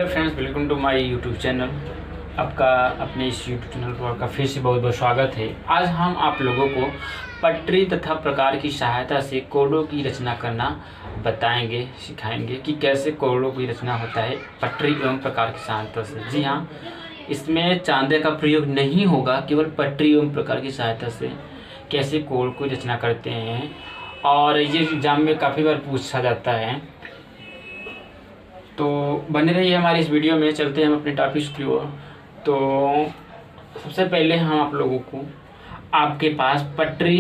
Hello friends, welcome to my YouTube channel. आपका अपने इस यूट्यूब चैनल पर आपका फिर से बहुत बहुत स्वागत है। आज हम आप लोगों को पटरी तथा प्रकार की सहायता से कोडों की रचना करना बताएंगे, सिखाएंगे कि कैसे कोडों की रचना होता है पटरी एवं प्रकार की सहायता से। जी हाँ, इसमें चांदे का प्रयोग नहीं होगा, केवल पटरी एवं प्रकार की सहायता से कैसे कोड की रचना करते हैं। और ये एग्जाम में काफ़ी बार पूछा जाता है, तो बने रहिए हमारी इस वीडियो में। चलते हैं हम अपने टॉपिक्स की ओर। तो सबसे पहले हम आप लोगों को आपके पास पटरी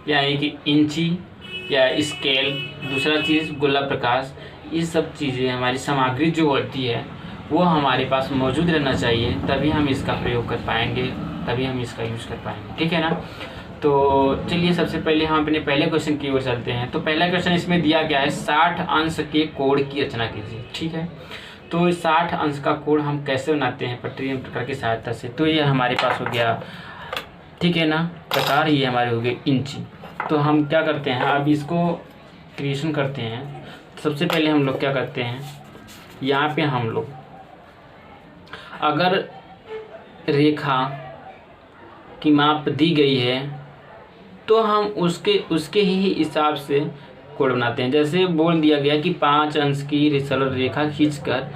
यानी कि इंची या स्केल, दूसरा चीज़ गोला प्रकाश, ये सब चीज़ें हमारी सामग्री जो होती है वो हमारे पास मौजूद रहना चाहिए, तभी हम इसका प्रयोग कर पाएंगे, तभी हम इसका यूज़ कर पाएंगे। ठीक है ना। तो चलिए सबसे पहले हम अपने पहले क्वेश्चन की ओर चलते हैं। तो पहला क्वेश्चन इसमें दिया गया है 60 अंश के कोड की रचना कीजिए। ठीक है, तो 60 अंश का कोड हम कैसे बनाते हैं पटरी एवं प्रकार की सहायता से। तो ये हमारे पास हो गया, ठीक है ना, प्रकार ये हमारे हो गए इंची। तो हम क्या करते हैं, अब इसको क्रिएशन करते हैं। सबसे पहले हम लोग क्या करते हैं, यहाँ पे हम लोग अगर रेखा की माप दी गई है तो हम उसके ही हिसाब से कोड बनाते हैं। जैसे बोल दिया गया कि 5 अंश की सरल रेखा खींचकर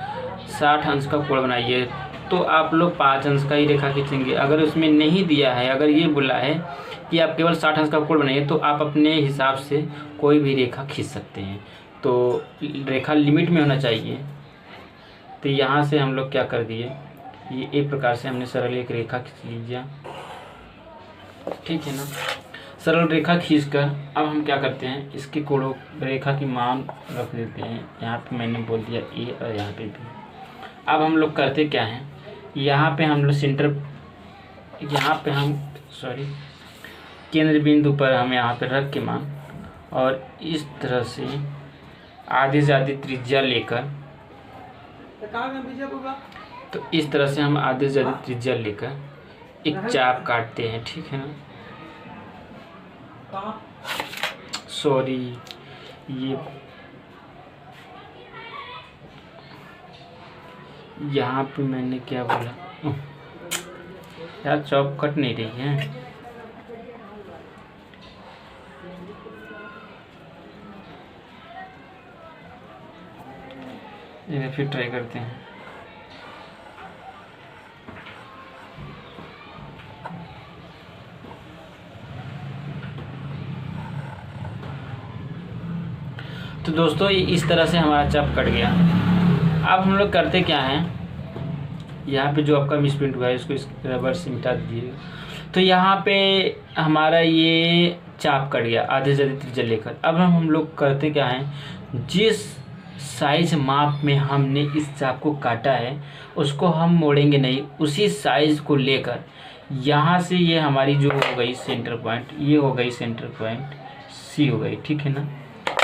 60 अंश का कोड बनाइए, तो आप लोग 5 अंश का ही रेखा खींचेंगे। अगर उसमें नहीं दिया है, अगर ये बोला है कि आप केवल 60 अंश का कोड बनाइए, तो आप अपने हिसाब से कोई भी रेखा खींच सकते हैं। तो रेखा लिमिट में होना चाहिए। तो यहाँ से हम लोग क्या कर दिए, ये एक प्रकार से हमने सरल एक रेखा खींच लीजिए। ठीक है ना, सरल रेखा खींचकर अब हम क्या करते हैं, इसकी कोड़ों रेखा की मान रख देते हैं। यहाँ पे मैंने बोल दिया ए और यहाँ पे भी। अब हम लोग करते क्या हैं, यहाँ पे हम लोग सेंटर, यहाँ पे हम केंद्र बिंदु पर हम यहाँ पे रख के मान, और इस तरह से आधे से आधी त्रिज्या लेकर, तो इस तरह से हम आधे से आधी त्रिज्या लेकर एक चाप काटते हैं। ठीक है ना, सॉरी ये यहाँ पे मैंने क्या बोला यार, चॉप कट नहीं रही है। इन्हें फिर ट्राई करते हैं। तो दोस्तों ये इस तरह से हमारा चाप कट गया। अब हम लोग करते क्या हैं, यहाँ पे जो आपका मिसप्रिंट हुआ है इसको इस रबर से मिटा दीजिए। तो यहाँ पे हमारा ये चाप कट गया आधे से अधिक त्रिज्या लेकर। अब हम लोग करते क्या हैं, जिस साइज माप में हमने इस चाप को काटा है उसको हम मोड़ेंगे नहीं, उसी साइज को लेकर यहाँ से ये हमारी जो हो गई सेंटर पॉइंट, ये हो गई सेंटर पॉइंट सी हो गई। ठीक है ना,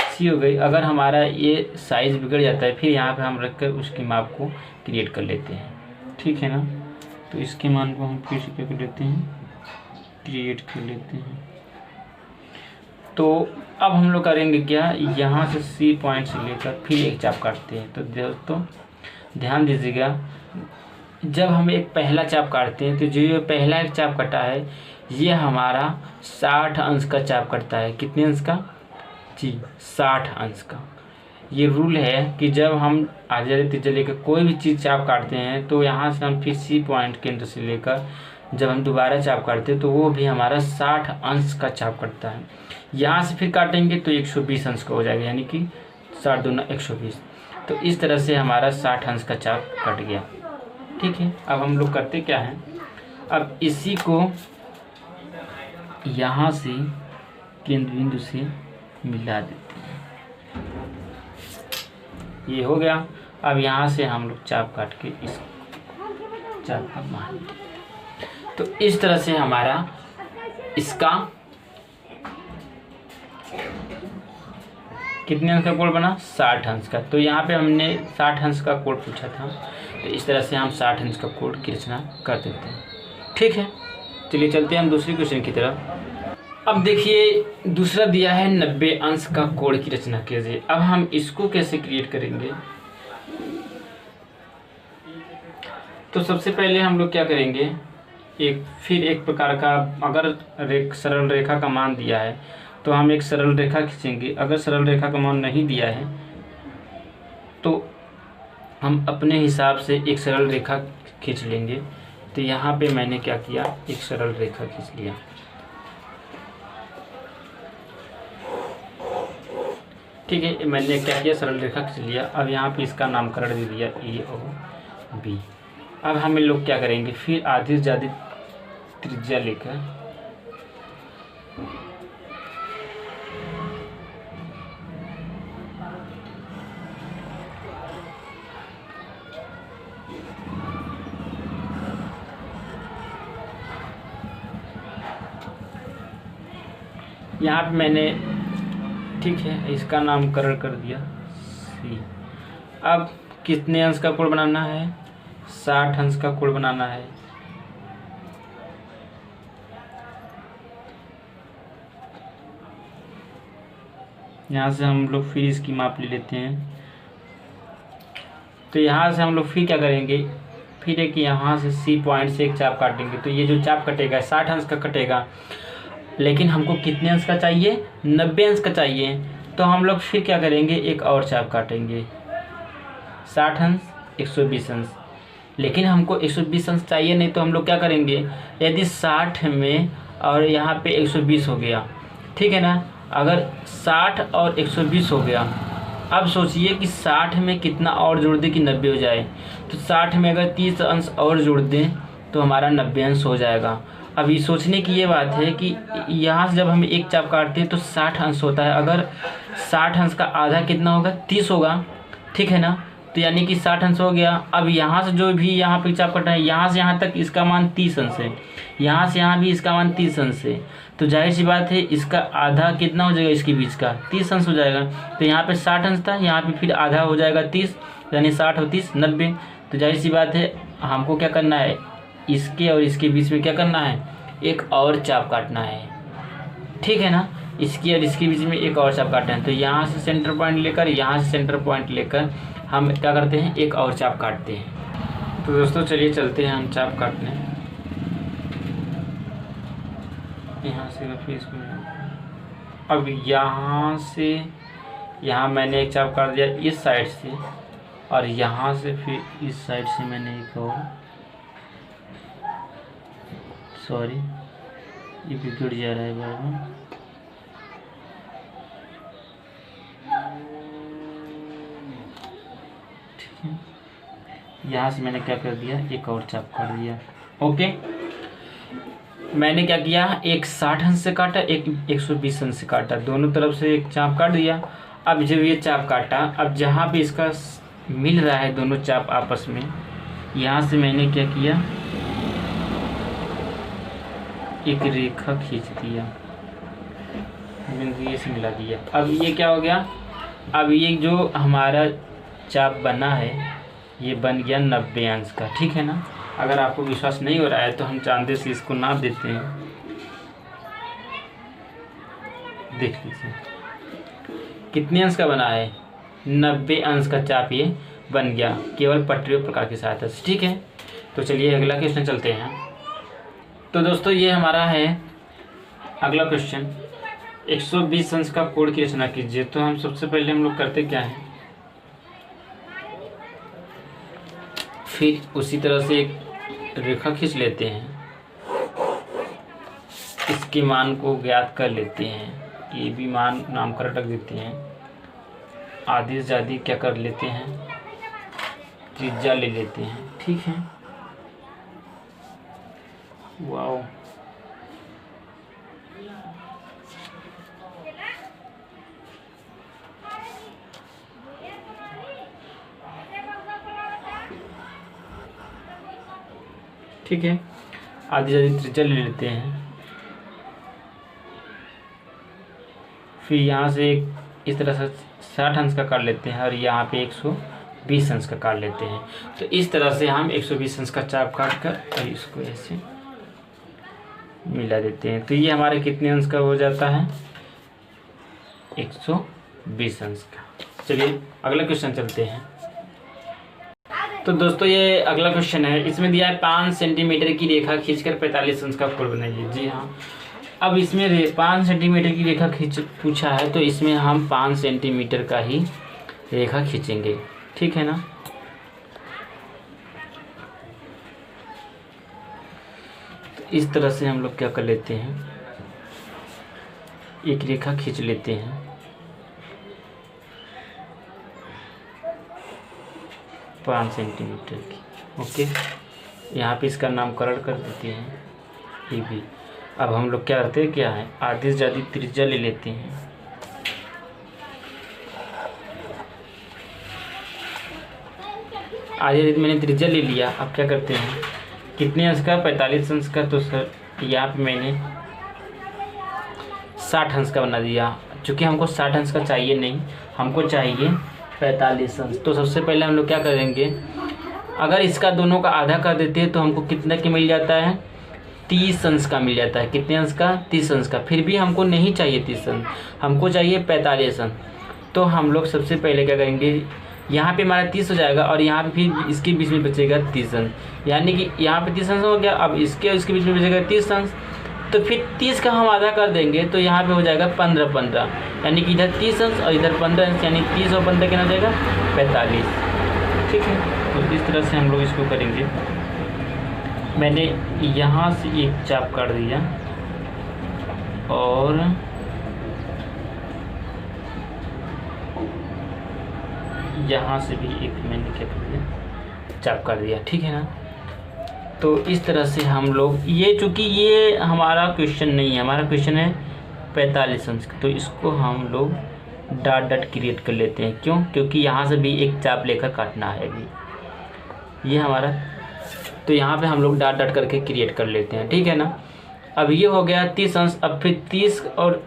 सी हो गई। अगर हमारा ये साइज बिगड़ जाता है, फिर यहाँ पे हम रख कर उसकी माप को क्रिएट कर लेते हैं। ठीक है ना, तो इसके मान को हम फिर से क्या कर लेते हैं, क्रिएट कर लेते हैं। तो अब हम लोग करेंगे क्या, यहाँ से सी पॉइंट से लेकर फिर एक चाप काटते हैं। तो दोस्तों ध्यान दीजिएगा, जब हम एक पहला चाप काटते हैं तो जो ये पहला एक चाप कटा है ये हमारा 60 अंश का चाप कटता है। कितने अंश का जी, 60 अंश का। ये रूल है कि जब हम आधे त्रिज्या लेकर कोई भी चीज़ चाप काटते हैं, तो यहाँ से हम फिर सी पॉइंट केंद्र से लेकर जब हम दोबारा चाप काटते हैं तो वो भी हमारा 60 अंश का चाप कटता है। यहाँ से फिर काटेंगे तो 120 अंश का हो जाएगा, यानी कि 60 दूना 120। तो इस तरह से हमारा 60 अंश का चाप कट गया। ठीक है, अब हम लोग करते क्या हैं, अब इसी को यहाँ से केंद्र बिंदु से मिला देते हैं। ये हो गया। अब यहाँ से हम लोग चाप काट के इस चाप का मान, तो इस तरह से हमारा इसका कितने अंश का कोड बना, 60 अंश का। तो यहाँ पे हमने 60 अंश का कोड पूछा था, तो इस तरह से हम 60 अंश का कोड की रचना कर देते हैं। ठीक है, चलिए चलते हैं हम दूसरी क्वेश्चन की तरफ। अब देखिए दूसरा दिया है 90 अंश का कोण की रचना कीजिए। अब हम इसको कैसे क्रिएट करेंगे, तो सबसे पहले हम लोग क्या करेंगे, फिर एक प्रकार का, अगर एक सरल रेखा का मान दिया है तो हम एक सरल रेखा खींचेंगे। अगर सरल रेखा का मान नहीं दिया है तो हम अपने हिसाब से एक सरल रेखा खींच लेंगे। तो यहाँ पे मैंने क्या किया, एक सरल रेखा खींच लिया। ठीक है, मैंने क्या किया, सरल रेखा खींच लिया। अब यहाँ पे इसका नामकरण दे दिया ए और बी। अब हम लोग क्या करेंगे, फिर आधी से ज़्यादा त्रिज्या लेकर यहाँ पे मैंने, ठीक है, इसका नामकरण कर दिया सी। अब कितने अंश का कोण बनाना है, 60 अंश का कोण बनाना है। यहाँ से हम लोग फिर इसकी माप ले लेते हैं। तो यहाँ से हम लोग फिर क्या करेंगे, फिर एक यहाँ से सी पॉइंट से एक चाप काटेंगे। तो ये जो चाप कटेगा 60 अंश का कटेगा, लेकिन हमको कितने अंश का चाहिए, 90 अंश का चाहिए। तो हम लोग फिर क्या करेंगे, एक और चाप काटेंगे, 60 अंश 120 अंश। लेकिन हमको 120 अंश चाहिए नहीं, तो हम लोग क्या करेंगे, यदि 60 में और यहाँ पे 120 हो गया, ठीक है ना, अगर 60 और 120 हो गया, अब सोचिए कि 60 में कितना और जोड़ दें कि 90 हो जाए। तो 60 में अगर 30 अंश और जोड़ दें तो हमारा 90 अंश हो जाएगा। अब ये सोचने की ये बात है कि यहाँ से जब हम एक चाप काटते हैं तो 60 अंश होता है। अगर 60 अंश का आधा कितना होगा, 30 होगा, ठीक है ना। तो यानी कि 60 अंश हो गया। अब यहाँ से जो भी यहाँ पे चाप कटा है, यहाँ से यहाँ तक इसका मान 30 अंश है, यहाँ से यहाँ भी इसका मान 30 अंश है। तो जाहिर सी बात है इसका आधा कितना हो जाएगा, इसके बीच का 30 अंश हो जाएगा। तो यहाँ पे 60 अंश था, यहाँ पे फिर आधा हो जाएगा 30, यानी 60 और 30 90। तो जाहिर सी बात है हमको क्या करना है, इसके और इसके बीच में क्या करना है, एक और चाप काटना है, ठीक है ना। इसके और इसके बीच में एक और चाप काटना है। तो यहाँ से सेंटर पॉइंट लेकर, यहाँ से सेंटर पॉइंट लेकर हम क्या करते हैं, एक और चाप काटते हैं। तो दोस्तों चलिए चलते हैं हम चाप काटने। यहाँ से फिर इसको, अब यहाँ से यहाँ मैंने एक चाप काट दिया इस साइड से, और यहाँ से फिर इस साइड से मैंने एक और, सॉरी ये भी गिर जा रहा है बार बार। ठीक है, यहाँ से मैंने क्या कर दिया, एक और चाप काट दिया। ओके, मैंने क्या किया, एक 60 अंश से काटा, एक 120 अंश से काटा, दोनों तरफ से एक चाप काट दिया। अब जब ये चाप काटा, अब जहाँ पे इसका मिल रहा है दोनों चाप आपस में, यहाँ से मैंने क्या किया, एक रेखा खींच दिया, बिंदु ये से मिला दिया। अब ये क्या हो गया, अब ये जो हमारा चाप बना है ये बन गया 90 अंश का, ठीक है ना। अगर आपको विश्वास नहीं हो रहा है तो हम चांदे से इसको नाप देते हैं, देख लीजिए कितने अंश का बना है, 90 अंश का चाप ये बन गया, केवल पटरियों प्रकार की सहायता से, ठीक है। तो चलिए अगला क्वेश्चन चलते हैं। तो दोस्तों ये हमारा है अगला क्वेश्चन, 120 अंश का कोण की रचना कीजिए। तो हम सबसे पहले हम लोग करते क्या है, फिर उसी तरह से एक रेखा खींच लेते हैं, इसके मान को ज्ञात कर लेते हैं, ये भी मान नामकरण रख देते हैं, आधी से ज़्यादा क्या कर लेते हैं, त्रिज्या ले लेते हैं, ठीक है। वाओ, ठीक है, आधी आधी त्रिज्या ले लेते हैं। फिर यहाँ से एक इस तरह से 60 अंश का काट लेते हैं, और यहाँ पे 120 अंश का काट लेते हैं। तो इस तरह से हम 120 अंश का चाप काट कर और इसको ऐसे मिला देते हैं। तो ये हमारे कितने अंश का हो जाता है, 120 अंश का। चलिए अगला क्वेश्चन चलते हैं। तो दोस्तों ये अगला क्वेश्चन है, इसमें दिया है 5 सेंटीमीटर की रेखा खींचकर 45 अंश का कोण बनाइए। जी हाँ, अब इसमें 5 सेंटीमीटर की रेखा खींच पूछा है, तो इसमें हम 5 सेंटीमीटर का ही रेखा खींचेंगे, ठीक है ना। तो इस तरह से हम लोग क्या कर लेते हैं, एक रेखा खींच लेते हैं। पाँच सेंटीमीटर की, ओके। यहाँ पे इसका नामकरण कर देते हैं ये भी। अब हम लोग क्या करते हैं, क्या है, आधी से ज़्यादा त्रिज्या ले लेते हैं। आधी मैंने त्रिज्या ले लिया। अब क्या करते हैं, कितने अंश का, 45 अंश का। तो सर यहाँ पे मैंने 60 अंश का बना दिया। चूँकि हमको 60 अंश का चाहिए नहीं, हमको चाहिए 45 अंश। तो सबसे पहले हम लोग क्या करेंगे, अगर इसका दोनों का आधा कर देते हैं तो हमको कितना की मिल जाता है, 30 अंश का मिल जाता है। कितने अंश का, 30 अंश का। फिर भी हमको नहीं चाहिए 30 अंश, हमको चाहिए 45 अंश। तो हम लोग सबसे पहले क्या करेंगे, यहाँ पे हमारा 30 हो जाएगा और यहाँ पे फिर इसके बीच में बचेगा 30 अंश, यानी कि यहाँ पे 30 अंश हो गया। अब इसके और इसके बीच में बचेगा 30 अंश, तो फिर 30 का हम आधा कर देंगे तो यहाँ पे हो जाएगा 15, यानी कि इधर 30 अंश और इधर 15 अंश, यानी 30 और 15 कितना हो जाएगा, 45, ठीक है। तो इस तरह से हम लोग इसको करेंगे। मैंने यहाँ से एक चाप काट दिया और यहाँ से भी एक मैंने क्या कर दिया, चाप काट दिया, ठीक है ना। तो इस तरह से हम लोग ये, चूँकि ये हमारा क्वेश्चन नहीं है, हमारा क्वेश्चन है 45 अंश, तो इसको हम लोग डॉट क्रिएट कर लेते हैं। क्यों, क्योंकि यहाँ से भी एक चाप लेकर काटना है अभी ये हमारा। तो यहाँ पे हम लोग डॉट करके क्रिएट कर लेते हैं, ठीक है ना। अब ये हो गया 30 अंश। अब फिर 30 और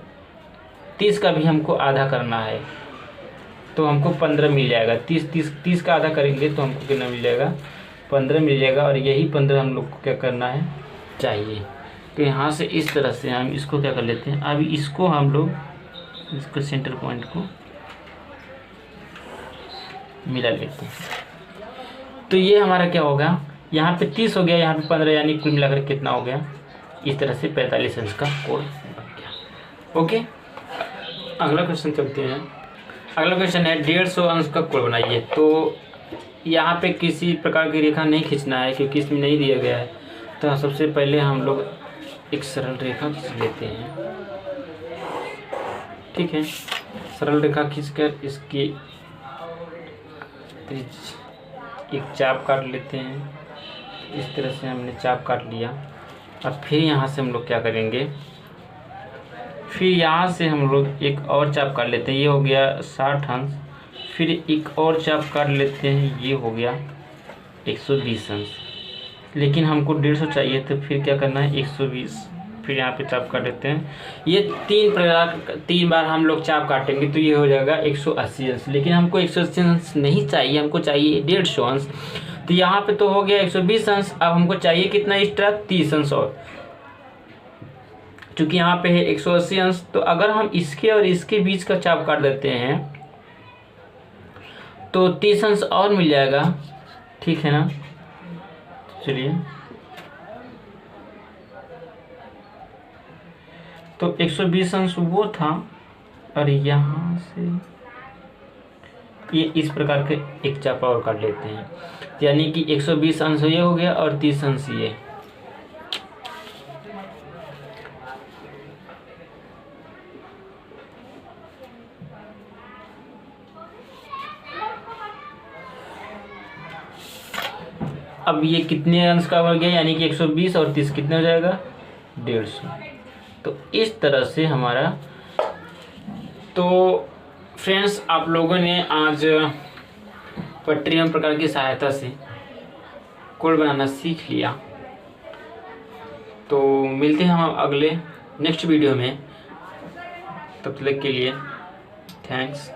30 का भी हमको आधा करना है, तो हमको 15 मिल जाएगा। 30 का आधा करेंगे तो हमको कितना मिल जाएगा, 15 मिल जाएगा। और यही 15 हम लोग को क्या करना है, चाहिए। तो यहाँ से इस तरह से हम इसको क्या कर लेते हैं, अभी इसको हम लोग इसको सेंटर पॉइंट को मिला लेते हैं। तो ये हमारा क्या होगा, यहाँ पे 30 हो गया, यहाँ पे 15, यानी कुल मिलाकर कितना हो गया, इस तरह से 45 अंश का कोण बन गया, ओके। अगला क्वेश्चन चलते हैं। अगला क्वेश्चन है 150 अंश का कोण बनाइए। तो यहाँ पे किसी प्रकार की रेखा नहीं खींचना है क्योंकि इसमें नहीं दिया गया है। तो सबसे पहले हम लोग एक सरल रेखा खींच लेते हैं, ठीक है। सरल रेखा खींचकर इसकी एक चाप काट लेते हैं। इस तरह से हमने चाप काट लिया। अब फिर यहाँ से हम लोग क्या करेंगे, फिर यहाँ से हम लोग एक और चाप काट लेते हैं। ये हो गया 60 अंश। फिर एक और चाप काट लेते हैं, ये हो गया 120 अंश। लेकिन हमको 150 चाहिए, तो फिर क्या करना है, 120। फिर यहाँ पे चाप काट लेते हैं। ये 3 बार हम लोग चाप काटेंगे तो ये हो जाएगा 180 अंश। लेकिन हमको 180 अंश नहीं चाहिए, हमको चाहिए 150 अंश। तो यहाँ पे तो हो गया 120 अंश। अब हमको चाहिए कितना एक्स्ट्रा, 30 अंश और। चूँकि यहाँ पे है 180 अंश, तो अगर हम इसके और इसके बीच का चाप काट देते हैं तो 30 अंश और मिल जाएगा, ठीक है ना। चलिए, तो 120 अंश वो था और यहाँ से ये इस प्रकार के एक चाप और काट लेते हैं, यानी कि 120 अंश ये हो गया और 30 अंश ये। अब ये कितने अंश का हो गया, यानी कि 120 और 30 कितने हो जाएगा, 150। तो इस तरह से हमारा, तो फ्रेंड्स आप लोगों ने आज पटरी एवं प्रकार की सहायता से कोड बनाना सीख लिया। तो मिलते हैं हम अगले नेक्स्ट वीडियो में। तब तक के लिए थैंक्स।